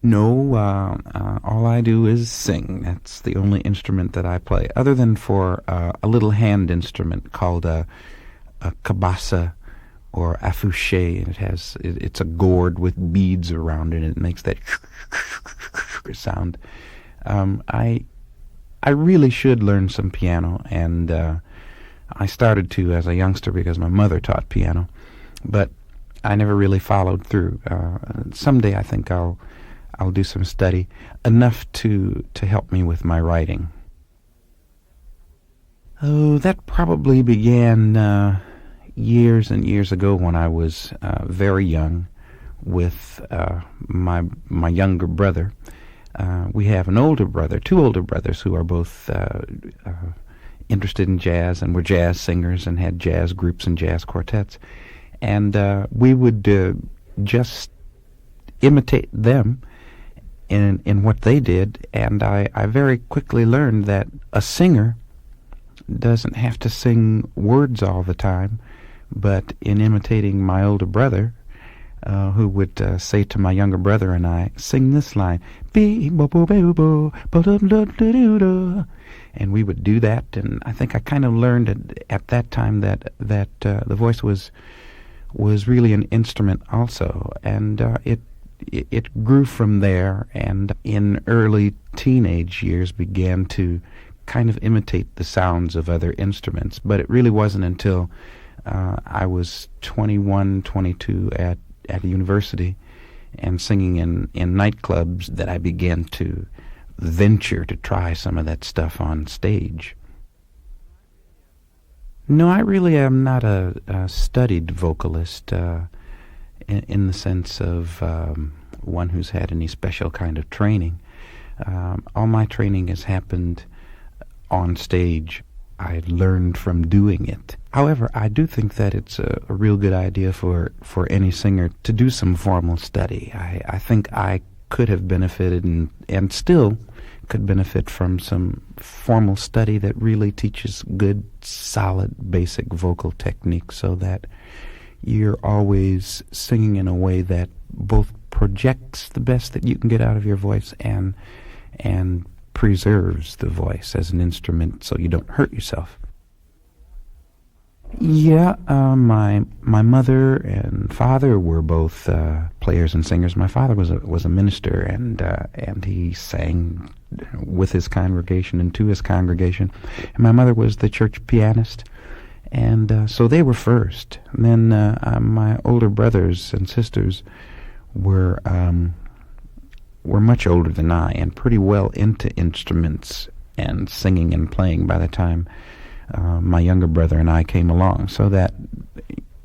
No, all I do is sing. That's the only instrument that I play, other than for a little hand instrument called a cabasa or afouché. It's a gourd with beads around it, and it makes that sound. I really should learn some piano, and I started to as a youngster because my mother taught piano, but I never really followed through. Someday I think I'll do some study, enough to help me with my writing. Oh, that probably began years and years ago when I was very young with my younger brother. We have an older brother, two older brothers who are both interested in jazz and were jazz singers and had jazz groups and jazz quartets. And we would just imitate them in what they did, and I very quickly learned that a singer doesn't have to sing words all the time, but in imitating my older brother, who would say to my younger brother and I, sing this line, and we would do that, and I think I kind of learned at that time that the voice was really an instrument also, and it grew from there, and in early teenage years began to kind of imitate the sounds of other instruments. But it really wasn't until I was 21, 22 at a university and singing in nightclubs that I began to venture to try some of that stuff on stage. No, I really am not a studied vocalist in the sense of one who's had any special kind of training. All my training has happened on stage. I learned from doing it. However, I do think that it's a real good idea for any singer to do some formal study. I think I could have benefited and still could benefit from some formal study that really teaches good, solid, basic vocal technique so that you're always singing in a way that both projects the best that you can get out of your voice and preserves the voice as an instrument so you don't hurt yourself. Yeah, my mother and father were both players and singers. My father was a minister, and he sang with his congregation and to his congregation. And my mother was the church pianist, and so they were first. And then my older brothers and sisters were much older than I and pretty well into instruments and singing and playing by the time my younger brother and I came along, so that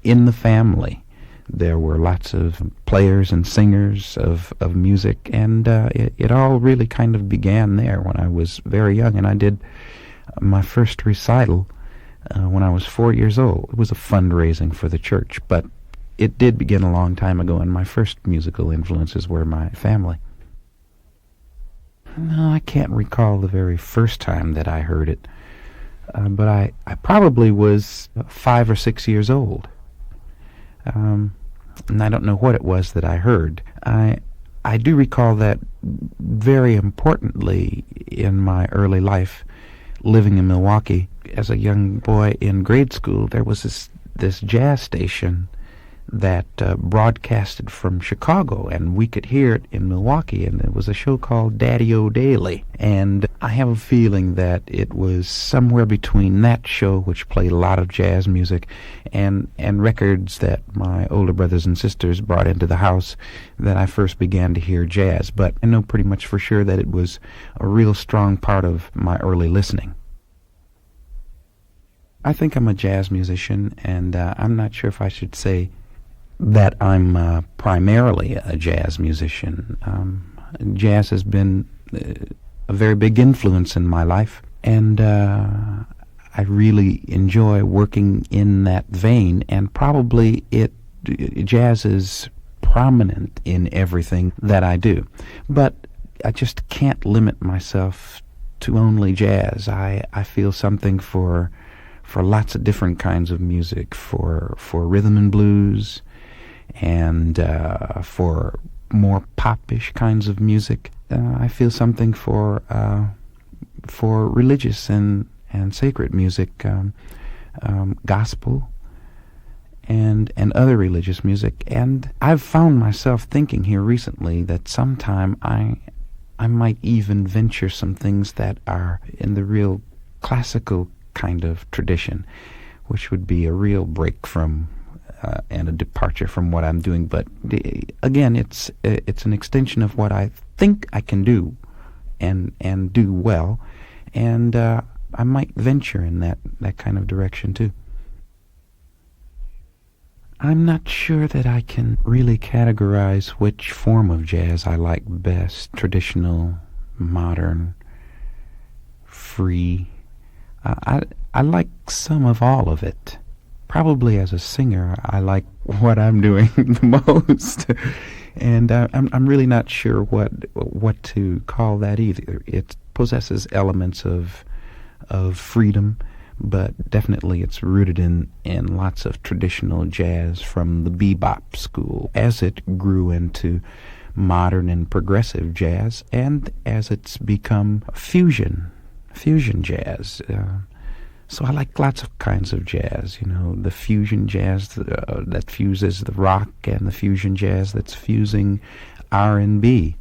in the family there were lots of players and singers of music, and it all really kind of began there when I was very young, and I did my first recital when I was 4 years old. It was a fundraising for the church, but it did begin a long time ago, and my first musical influences were my family. No, I can't recall the very first time that I heard it. But I probably was 5 or 6 years old. And I don't know what it was that I heard. I do recall that very importantly in my early life, living in Milwaukee. As a young boy in grade school, there was this jazz station that broadcasted from Chicago, and we could hear it in Milwaukee, and it was a show called Daddy-O Daily. And I have a feeling that it was somewhere between that show, which played a lot of jazz music, and records that my older brothers and sisters brought into the house, that I first began to hear jazz. But I know pretty much for sure that it was a real strong part of my early listening. I think I'm a jazz musician, and I'm not sure if I should say that I'm primarily a jazz musician. Jazz has been a very big influence in my life, and I really enjoy working in that vein, and probably jazz is prominent in everything that I do. But I just can't limit myself to only jazz. I feel something for lots of different kinds of music, for rhythm and blues, and for more popish kinds of music. I feel something for religious and sacred music, gospel and other religious music. And I've found myself thinking here recently that sometime I might even venture some things that are in the real classical kind of tradition, which would be a real break from and a departure from what I'm doing. But again, it's an extension of what I think I can do and do well, and I might venture in that kind of direction too. I'm not sure that I can really categorize which form of jazz I like best. Traditional, modern, free. I like some of all of it. Probably as a singer, I like what I'm doing the most. And I'm really not sure what to call that either. It possesses elements of freedom, but definitely it's rooted in lots of traditional jazz from the bebop school. As it grew into modern and progressive jazz, and as it's become fusion jazz. So I like lots of kinds of jazz, the fusion jazz that fuses the rock, and the fusion jazz that's fusing R&B.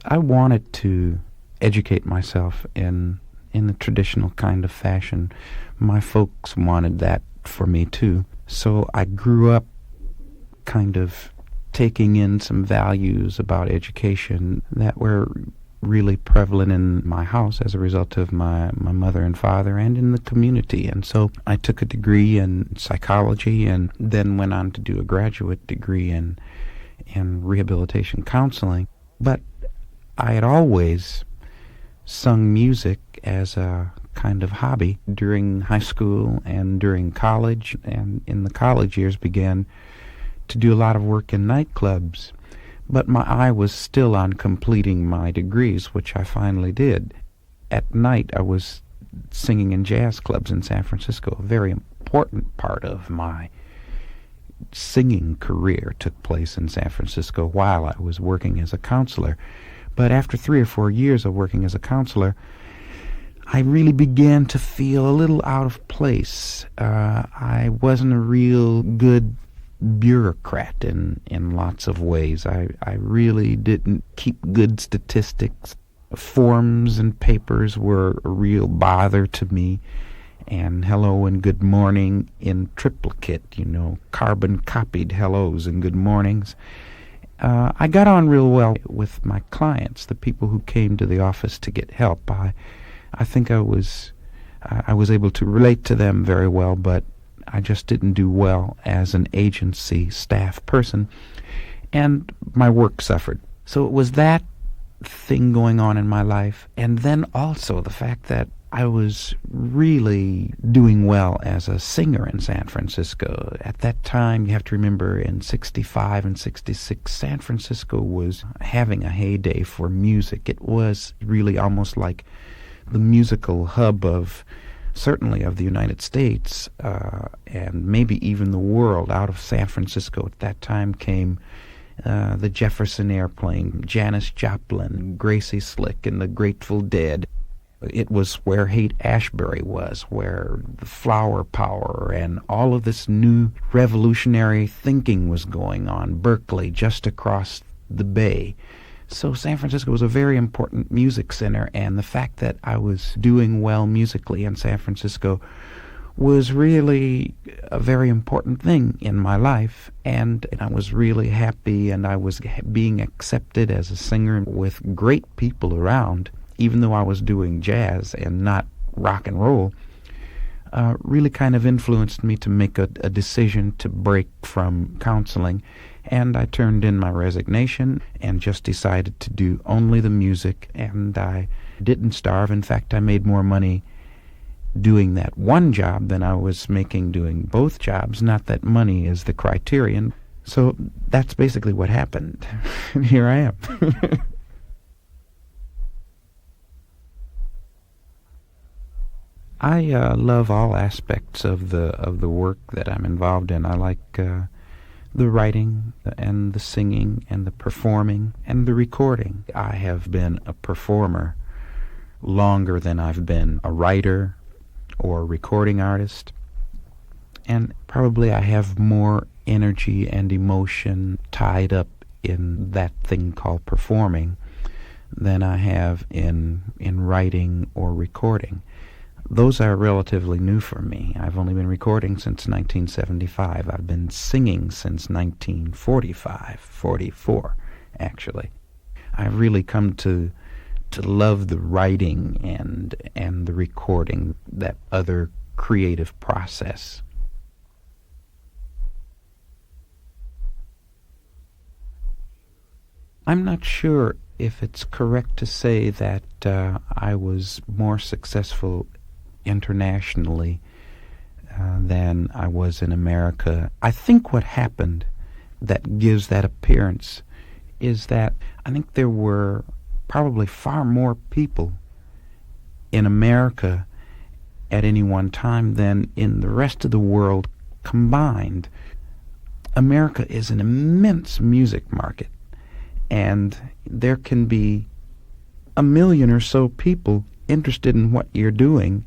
I wanted to educate myself in the traditional kind of fashion. My folks wanted that for me too. So I grew up kind of taking in some values about education that were really prevalent in my house as a result of my mother and father and in the community. And so I took a degree in psychology and then went on to do a graduate degree in rehabilitation counseling. But I had always sung music as a kind of hobby during high school and during college, and in the college years began to do a lot of work in nightclubs. But my eye was still on completing my degrees, which I finally did. At night, I was singing in jazz clubs in San Francisco. A very important part of my singing career took place in San Francisco while I was working as a counselor. But after 3 or 4 years of working as a counselor, I really began to feel a little out of place. I wasn't a real good bureaucrat in lots of ways. I really didn't keep good statistics. Forms and papers were a real bother to me, and hello and good morning in triplicate, carbon copied hellos and good mornings. I got on real well with my clients, the people who came to the office to get help. I think I was able to relate to them very well, but I just didn't do well as an agency staff person, and my work suffered. So it was that thing going on in my life, and then also the fact that I was really doing well as a singer in San Francisco. At that time, you have to remember, in 65 and 66, San Francisco was having a heyday for music. It was really almost like the musical hub certainly of the United States, and maybe even the world. Out of San Francisco at that time came the Jefferson Airplane, Janis Joplin, Gracie Slick, and the Grateful Dead. It was where Haight-Ashbury was, where the flower power and all of this new revolutionary thinking was going on. Berkeley, just across the bay. So San Francisco was a very important music center, and the fact that I was doing well musically in San Francisco was really a very important thing in my life, and I was really happy, and I was being accepted as a singer with great people around, even though I was doing jazz and not rock and roll. Really kind of influenced me to make a decision to break from counseling. And I turned in my resignation and just decided to do only the music, and I didn't starve. In fact, I made more money doing that one job than I was making doing both jobs. Not that money is the criterion. So that's basically what happened. And here I am. I love all aspects of the work that I'm involved in. I like the writing and the singing and the performing and the recording. I have been a performer longer than I've been a writer or recording artist, and probably I have more energy and emotion tied up in that thing called performing than I have in writing or recording. Those are relatively new for me. I've only been recording since 1975. I've been singing since 1945, 44, actually. I've really come to love the writing and the recording, that other creative process. I'm not sure if it's correct to say that I was more successful internationally than I was in America. I think what happened that gives that appearance is that I think there were probably far more people in America at any one time than in the rest of the world combined. America is an immense music market, and there can be 1 million or so people interested in what you're doing,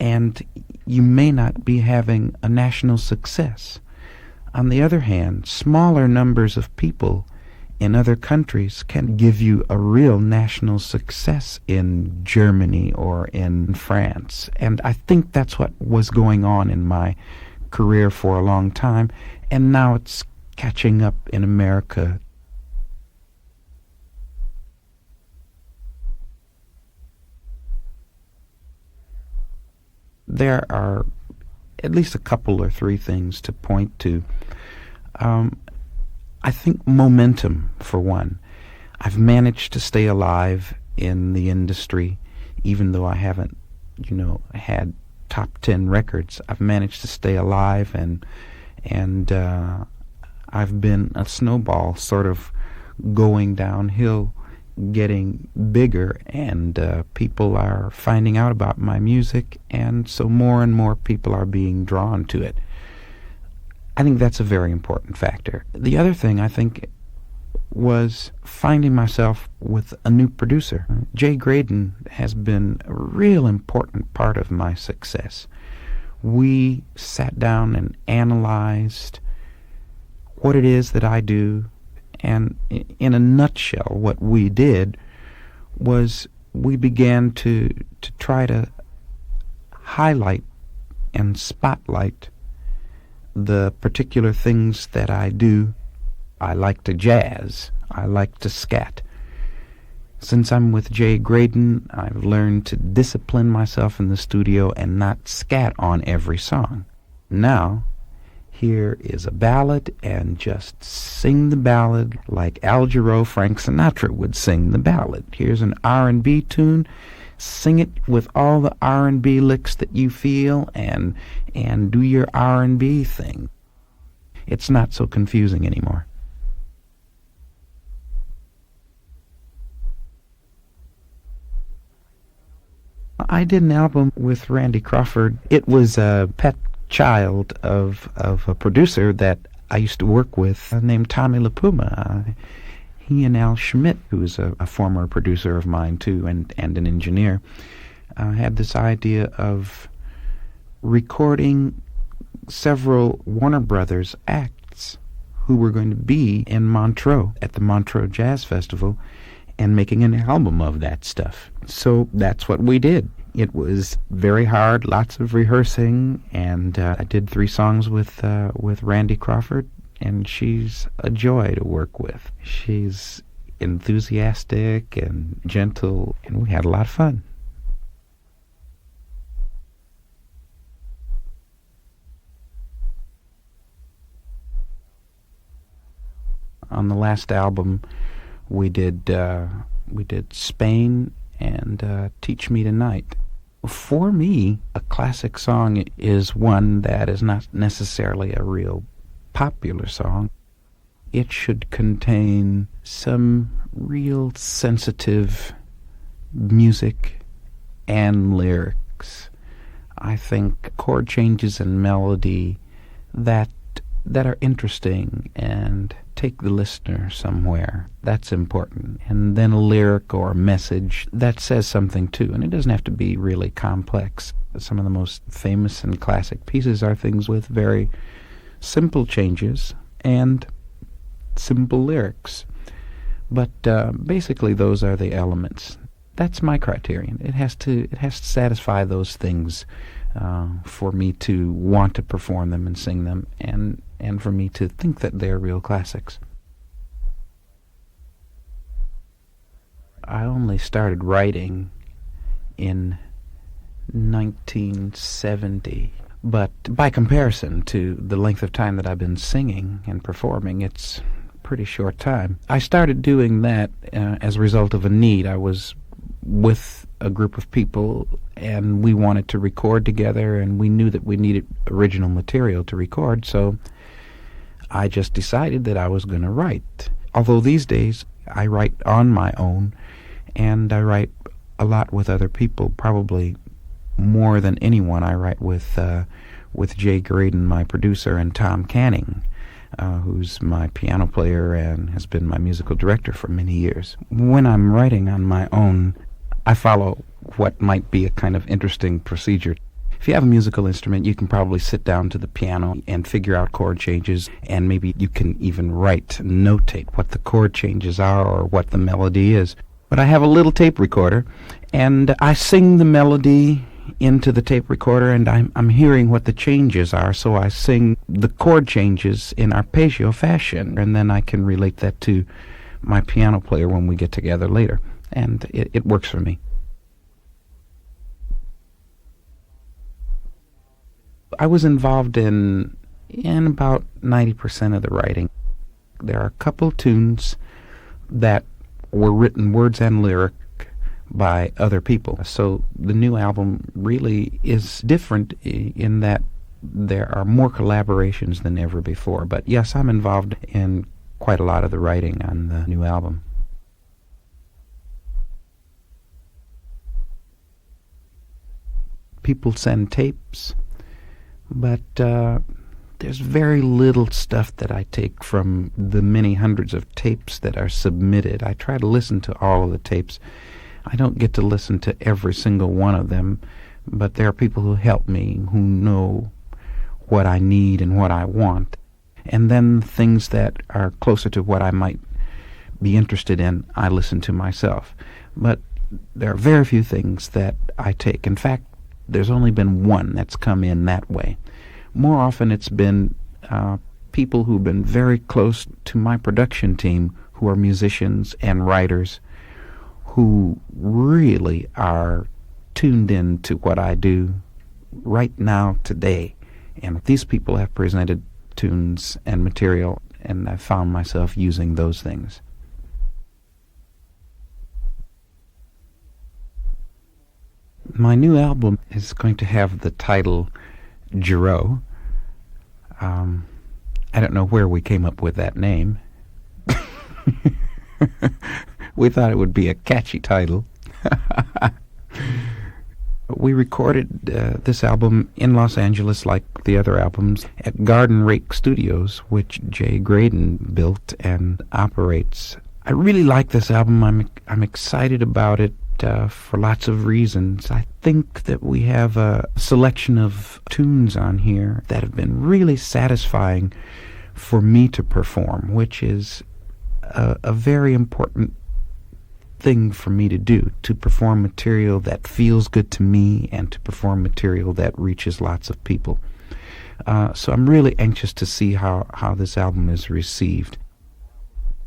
and you may not be having a national success. On the other hand, smaller numbers of people in other countries can give you a real national success in Germany or in France. And I think that's what was going on in my career for a long time, and now it's catching up in America. There are at least a couple or three things to point to. I think momentum, for one. I've managed to stay alive in the industry, even though I haven't, had top 10 records. I've managed to stay alive, and I've been a snowball, sort of going downhill, getting bigger, and people are finding out about my music, and so more and more people are being drawn to it. I think that's a very important factor. The other thing, I think, was finding myself with a new producer. Jay Graydon has been a real important part of my success. We sat down and analyzed what it is that I do, and in a nutshell, what we did was we began to try to highlight and spotlight the particular things that I do. I like to jazz. I like to scat. Since I'm with Jay Graydon, I've learned to discipline myself in the studio and not scat on every song. Now, here is a ballad, and just sing the ballad like Al Jarreau, Frank Sinatra would sing the ballad. Here's an R&B tune. Sing it with all the R&B licks that you feel, and do your R&B thing. It's not so confusing anymore. I did an album with Randy Crawford. It was a pet child of a producer that I used to work with named Tommy LaPuma. He and Al Schmidt, who is a former producer of mine too, and an engineer, had this idea of recording several Warner Brothers acts who were going to be in Montreux at the Montreux Jazz Festival, and making an album of that stuff. So that's what we did. It was very hard, lots of rehearsing, and I did 3 songs with Randy Crawford, and she's a joy to work with. She's enthusiastic and gentle, and we had a lot of fun. On the last album, we did Spain and Teach Me Tonight. For me, a classic song is one that is not necessarily a real popular song. It should contain some real sensitive music and lyrics. I think chord changes and melody that that are interesting and take the listener somewhere. That's important. And then a lyric or a message that says something too. And it doesn't have to be really complex. Some of the most famous and classic pieces are things with very simple changes and simple lyrics. But basically those are the elements. That's my criterion. It has to satisfy those things for me to want to perform them and sing them, and for me to think that they're real classics. I only started writing in 1970, but by comparison to the length of time that I've been singing and performing, it's a pretty short time. I started doing that as a result of a need. I was with a group of people, and we wanted to record together, and we knew that we needed original material to record, so I just decided that I was going to write. Although these days I write on my own, and I write a lot with other people, probably more than anyone. I write with Jay Graydon, my producer, and Tom Canning, who's my piano player and has been my musical director for many years. When I'm writing on my own, I follow what might be a kind of interesting procedure. If you have a musical instrument, you can probably sit down to the piano and figure out chord changes, and maybe you can even notate what the chord changes are or what the melody is. But I have a little tape recorder, and I sing the melody into the tape recorder, and I'm hearing what the changes are, so I sing the chord changes in arpeggio fashion, and then I can relate that to my piano player when we get together later. And it works for me. I was involved in about 90% of the writing. There are a couple tunes that were written words and lyric by other people. So the new album really is different in that there are more collaborations than ever before. But yes, I'm involved in quite a lot of the writing on the new album. People send tapes, but there's very little stuff that I take from the many hundreds of tapes that are submitted. I try to listen to all of the tapes. I don't get to listen to every single one of them, but there are people who help me, who know what I need and what I want. And then things that are closer to what I might be interested in, I listen to myself. But there are very few things that I take. In fact, there's only been one that's come in that way. More often it's been people who've been very close to my production team, who are musicians and writers, who really are tuned in to what I do right now, today. And these people have presented tunes and material, and I found myself using those things. My new album is going to have the title Jarreau. I don't know where we came up with that name. We thought it would be a catchy title. We recorded this album in Los Angeles, like the other albums, at Garden Rake Studios, which Jay Graydon built and operates. I really like this album. I'm excited about it. For lots of reasons. I think that we have a selection of tunes on here that have been really satisfying for me to perform, which is a very important thing for me to do, to perform material that feels good to me and to perform material that reaches lots of people. So I'm really anxious to see how this album is received.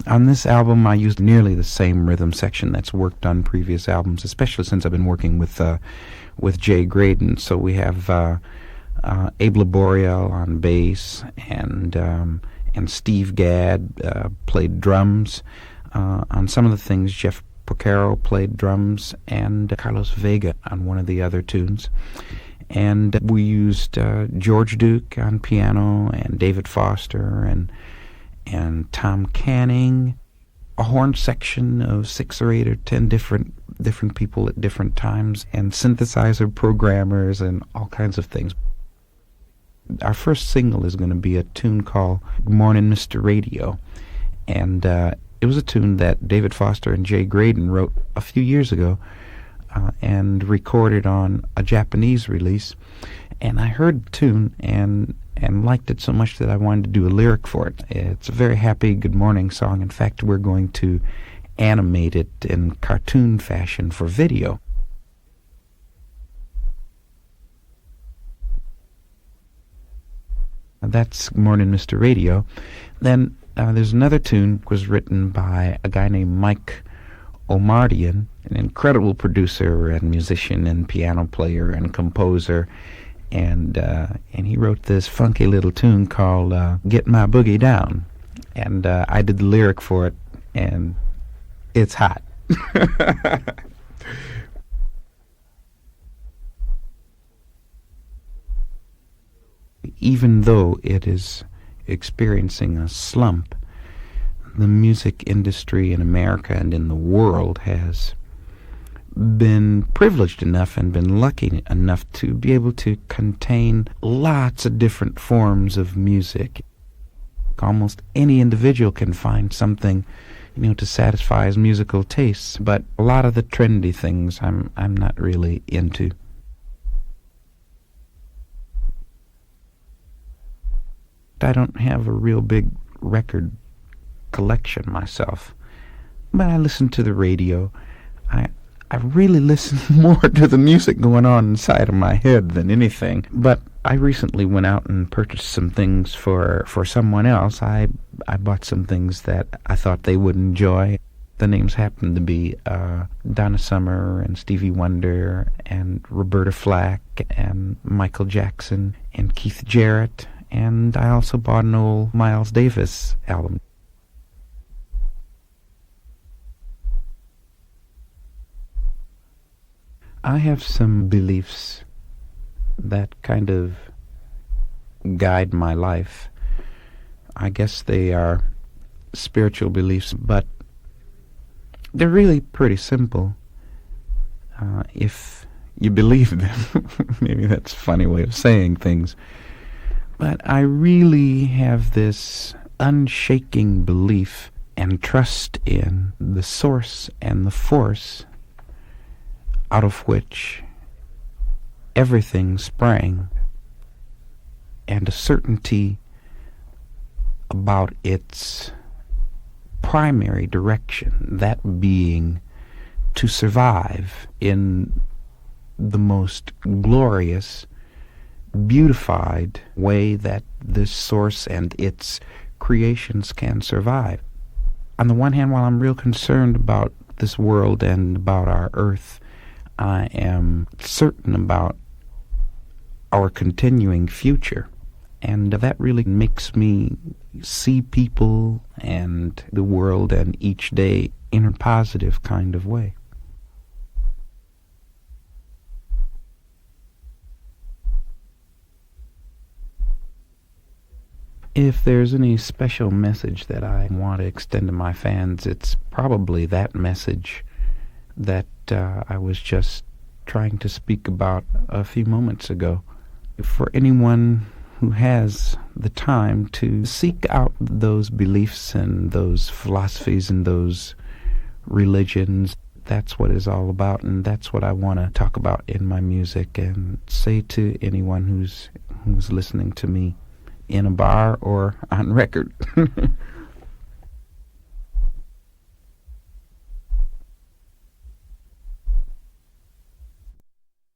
On this album, I used nearly the same rhythm section that's worked on previous albums, especially since I've been working with Jay Graydon. So we have Abe Laboriel on bass, and Steve Gadd played drums. On some of the things, Jeff Porcaro played drums, and Carlos Vega on one of the other tunes. And we used George Duke on piano, and David Foster, and Tom Canning, a horn section of 6 or 8 or 10 different people at different times, and synthesizer programmers and all kinds of things. our first single is going to be a tune called Good Morning, Mr. Radio. And it was a tune that David Foster and Jay Graydon wrote a few years ago and recorded on a Japanese release. And I heard the tune and liked it so much that I wanted to do a lyric for it. It's a very happy good morning song. In fact, we're going to animate it in cartoon fashion for video. That's Good Morning, Mr. Radio. Then there's another tune was written by a guy named Mike Omardian, an incredible producer and musician and piano player and composer. And he wrote this funky little tune called Get My Boogie Down. And I did the lyric for it, and it's hot. Even though it is experiencing a slump, the music industry in America and in the world has been privileged enough and been lucky enough to be able to contain lots of different forms of music. Almost any individual can find something, to satisfy his musical tastes, but a lot of the trendy things I'm not really into. I don't have a real big record collection myself, but I listen to the radio. I really listen more to the music going on inside of my head than anything. But I recently went out and purchased some things for someone else. I bought some things that I thought they would enjoy. The names happened to be Donna Summer and Stevie Wonder and Roberta Flack and Michael Jackson and Keith Jarrett. And I also bought an old Miles Davis album. I have some beliefs that kind of guide my life. I guess they are spiritual beliefs, but they're really pretty simple. If you believe them. Maybe that's a funny way of saying things. But I really have this unshaking belief and trust in the source and the force out of which everything sprang, and a certainty about its primary direction, that being to survive in the most glorious, beautified way that this source and its creations can survive. On the one hand, while I'm real concerned about this world and about our earth, I am certain about our continuing future. And that really makes me see people and the world and each day in a positive kind of way. If there's any special message that I want to extend to my fans, it's probably that message that I was just trying to speak about a few moments ago. For anyone who has the time to seek out those beliefs and those philosophies and those religions, that's what it's all about, and that's what I want to talk about in my music and say to anyone who's listening to me in a bar or on record.